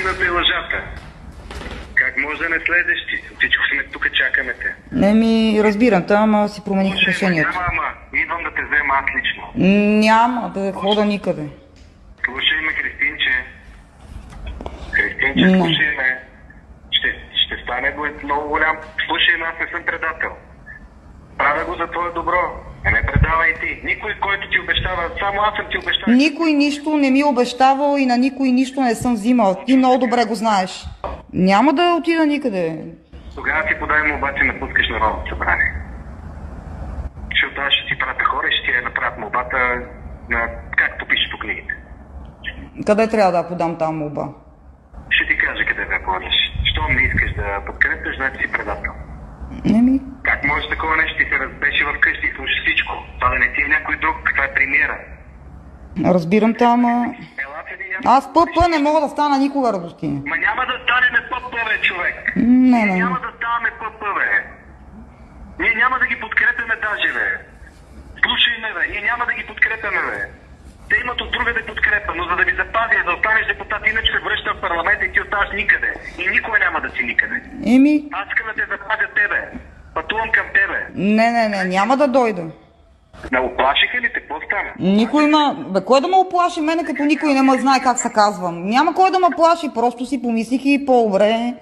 истината и лъжата. Как може да не слезеш ти? Всичко сме тук, чакаме те. Не ми разбирам, ама си промених решението. Няма, идвам да те взема аз лично. Няма да хода никъде. Слушай ме, Христинче. Христинче, слушай ме. Ще стане много голям. Слушай ме, аз не съм предател. Правя го за твое добро. Не предавай ти. Никой, който ти обещава, само аз съм ти обещал. Никой нищо не ми е обещавал и на никой нищо не съм взимал. Ти много добре го знаеш. Няма да отида никъде. Тогава ти подай молба, че напускаш Народното събрание. Защото аз ще ти пратя хора и ще ти направят молбата, както пише по книгите. Къде трябва да подам тази молба? Ще ти кажа къде да подаш. Щом не искаш да подкрепиш, значи си предател. Как може такова нещо? Ти се разбеше вкъщи и слушаш всичко. Това да не ти е някой друг, това е премиера. Разбирам те, ама... Аз ПП не мога да стана никога, Радостине. Ма няма да станеме ПП, бе, човек. Не. Няма да ставаме ПП, бе. Ние няма да ги подкрепяме даже, бе. Слушай ме, бе. Ние няма да ги подкрепяме, бе. Те имат от друга да подкрепа, но за да ви запази, да останеш депутат, иначе се връща в парламента и ти оставаш никъде. И никога няма да си никъде. Аз искам да те запазя тебе. Пътувам към тебе. Не, няма да дойда. Не оплашиха ли те? Какво стана? Никой кой да ме оплаши мене, като никой не ме знае как се казвам? Няма кой да ме плаши, просто си помислих и по-добре.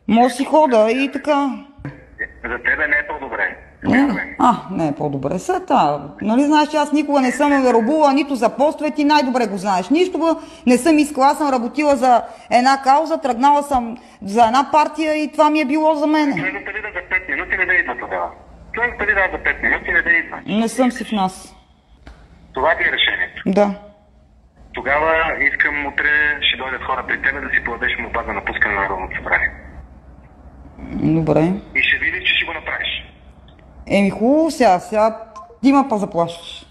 Може си хода и така. За тебе не е по-добре. Не е по-добре. Нали знаеш, че аз никога не съм робувала нито за постове, ти най-добре го знаеш. Нищо не съм искала, аз съм работила за една кауза, тръгнала съм за една партия и това ми е било за мене. Следвате ли да за 5 минути не да идва тогава? Следвате ли да за 5 минути не да идва? Не съм си в нас. Това ти е решението? Да. Тогава искам утре ще дойдат хора при тебе да си подадеш молба за напускане на Народното събрание. Добре. И ще видиш, че ще го направиш. Хубаво сега ти ма заплашваш.